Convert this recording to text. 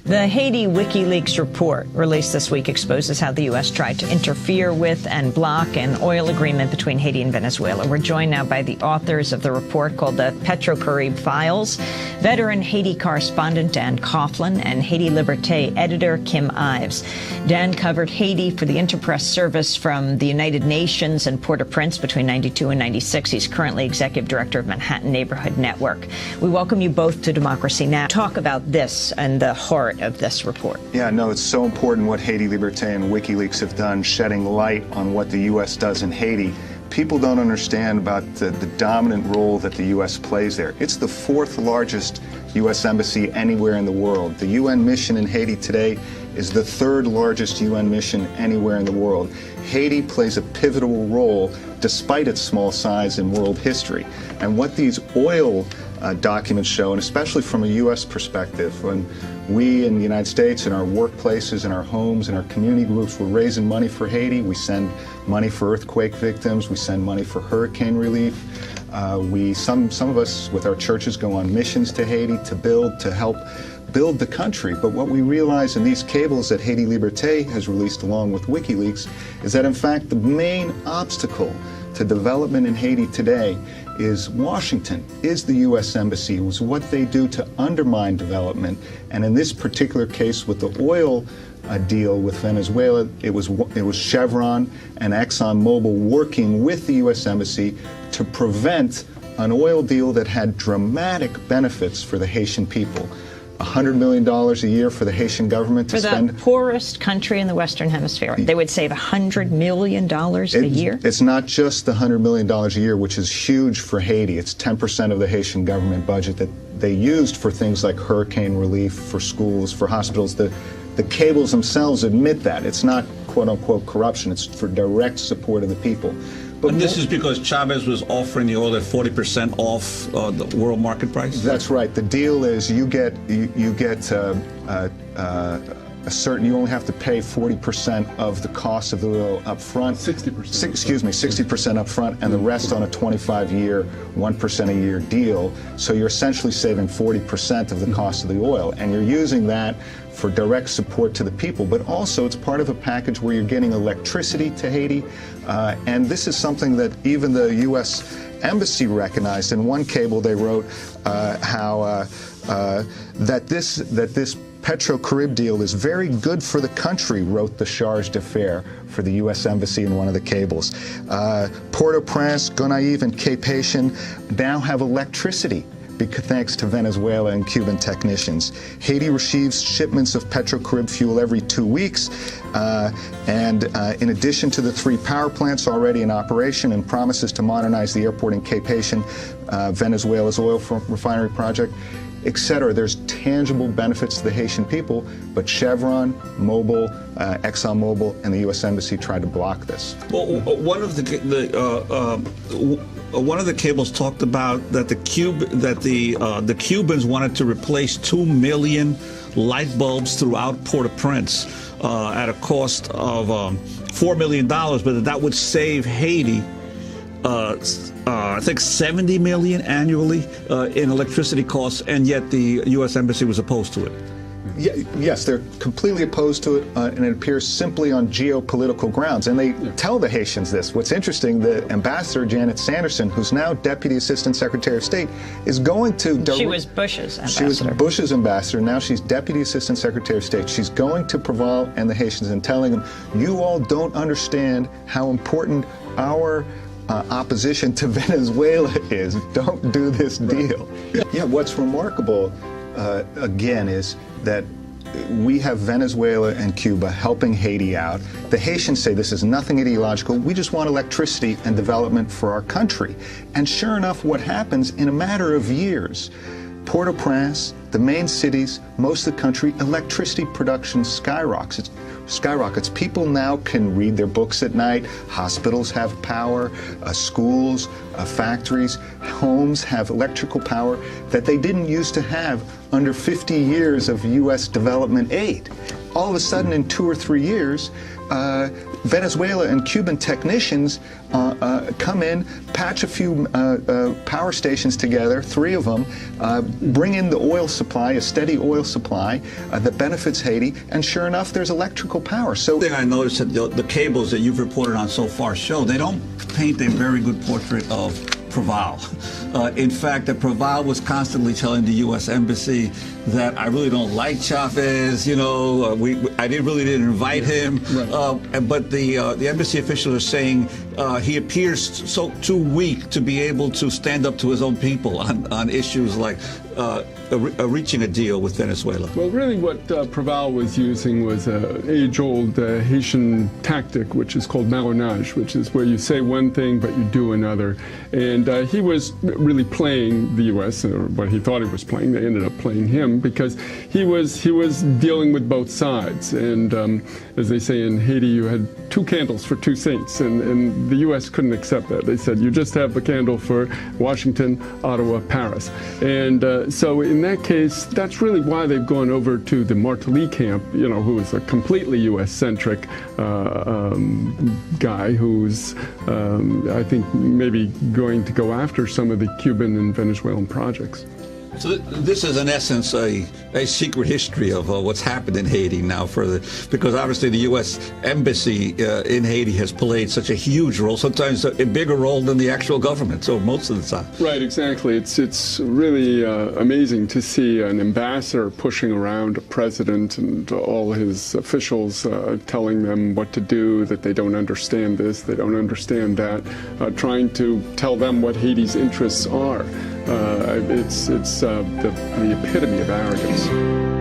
The Haiti WikiLeaks report released this week exposes how the U.S. tried to interfere with and block an oil agreement between Haiti and Venezuela. We're joined now by the authors of the report called the Petro-Carib Files, veteran Haiti correspondent Dan Coughlin and Haiti Liberté editor Kim Ives. Dan covered Haiti for the Interpress service from the United Nations and Port-au-Prince between 92 and 96. He's currently executive director of Manhattan Neighborhood Network. We welcome you both to Democracy Now! Talk about this and the heart of this report. Yeah, no, it's so important what Haiti Liberté and WikiLeaks have done, shedding light on what the U.S. does in Haiti. People don't understand about the dominant role that the U.S. plays there. It's the fourth largest U.S. embassy anywhere in the world. The UN mission in Haiti today is the third largest UN mission anywhere in the world. Haiti plays a pivotal role despite its small size in world history. And what these oil documents show, and especially from a U.S. perspective, when we in the United States, in our workplaces, in our homes, in our community groups, we're raising money for Haiti. We send money for earthquake victims. We send money for hurricane relief. Some of us with our churches go on missions to Haiti to help build the country. But what we realize in these cables that Haiti Liberté has released along with WikiLeaks is that in fact the main obstacle to development in Haiti today is Washington, is the U.S. Embassy. It was what they do to undermine development. And in this particular case with the oil deal with Venezuela, it was Chevron and ExxonMobil working with the U.S. Embassy to prevent an oil deal that had dramatic benefits for the Haitian people. $100 million a year for the Haitian government to spend. For the poorest country in the Western Hemisphere, they would save $100 million a year? It's not just the $100 million a year, which is huge for Haiti. It's 10% of the Haitian government budget that they used for things like hurricane relief, for schools, for hospitals. The cables themselves admit that. It's not quote-unquote corruption. It's for direct support of the people. And this is because Chavez was offering the oil at 40% off the world market price? That's right. The deal is you only have to pay 40% of the cost of the oil up front. 60%. Excuse me, 60% up front, and the rest on a 25-year, 1% a year deal. So you're essentially saving 40% of the cost of the oil, and you're using that for direct support to the people, but also it's part of a package where you're getting electricity to Haiti, and this is something that even the U.S. Embassy recognized. In one cable they wrote that this Petro-Carib deal is very good for the country, wrote the charge d'affaires for the U.S. Embassy in one of the cables. Port-au-Prince, Gonaives, and Cape Haitian now have electricity thanks to Venezuela and Cuban technicians. Haiti receives shipments of Petro-Carib fuel every 2 weeks, and in addition to the 3 power plants already in operation and promises to modernize the airport in Cape Haitian, Venezuela's oil refinery project, etc. There's tangible benefits to the Haitian people, but Chevron, Mobil, ExxonMobil, and the U.S. Embassy tried to block this. Well, one of the cables talked about that the Cubans wanted to replace 2 million light bulbs throughout Port-au-Prince at a cost of $4 million, but that would save Haiti I think $70 million annually in electricity costs, and yet the U.S. Embassy was opposed to it. Yes, they're completely opposed to it, and it appears simply on geopolitical grounds. And they tell the Haitians this. What's interesting, the ambassador, Janet Sanderson, who's now Deputy Assistant Secretary of State, is going to... She was Bush's ambassador. She was Bush's ambassador. Now she's Deputy Assistant Secretary of State. She's going to Preval and the Haitians and telling them, you all don't understand how important our opposition to Venezuela is. Don't do this deal. Yeah, what's remarkable, again, is that we have Venezuela and Cuba helping Haiti out. The Haitians say this is nothing ideological. We just want electricity and development for our country. And sure enough, what happens in a matter of years, Port-au-Prince, the main cities, most of the country, electricity production skyrockets. People now can read their books at night. Hospitals have power. Schools, factories, homes have electrical power that they didn't used to have under 50 years of U.S. development aid. all of a sudden in 2 or 3 years, Venezuela and Cuban technicians come in, patch a few power stations together, 3 of them, bring in the oil supply, a steady oil supply that benefits Haiti, and sure enough, there's electrical power. So, the thing I noticed that the cables that you've reported on so far show they don't paint a very good portrait of Proval. In fact, Proval was constantly telling the U.S. Embassy that I really don't like Chavez. You know, I really didn't invite him. Right. But the embassy officials are saying he appears too weak to be able to stand up to his own people on issues like reaching a deal with Venezuela. Well, really what Proval was using was an age-old Haitian tactic, which is called malonnage, which is where you say one thing but you do another. And he was really playing the U.S., or what he thought he was playing. They ended up playing him because he was dealing with both sides. And as they say in Haiti, you had 2 candles for 2 saints, and the U.S. couldn't accept that. They said, you just have the candle for Washington, Ottawa, Paris. And so in that case, that's really why they've gone over to the Martelly camp, you know, who is a completely U.S.-centric guy who's, I think, maybe going to go after some of the Cuban and Venezuelan projects. So this is, in essence, a secret history of what's happened in Haiti now, because obviously the U.S. Embassy in Haiti has played such a huge role, sometimes a bigger role than the actual government, so most of the time. Right, exactly. It's really amazing to see an ambassador pushing around a president and all his officials, telling them what to do, that they don't understand this, they don't understand that, trying to tell them what Haiti's interests are. It's the epitome of arrogance.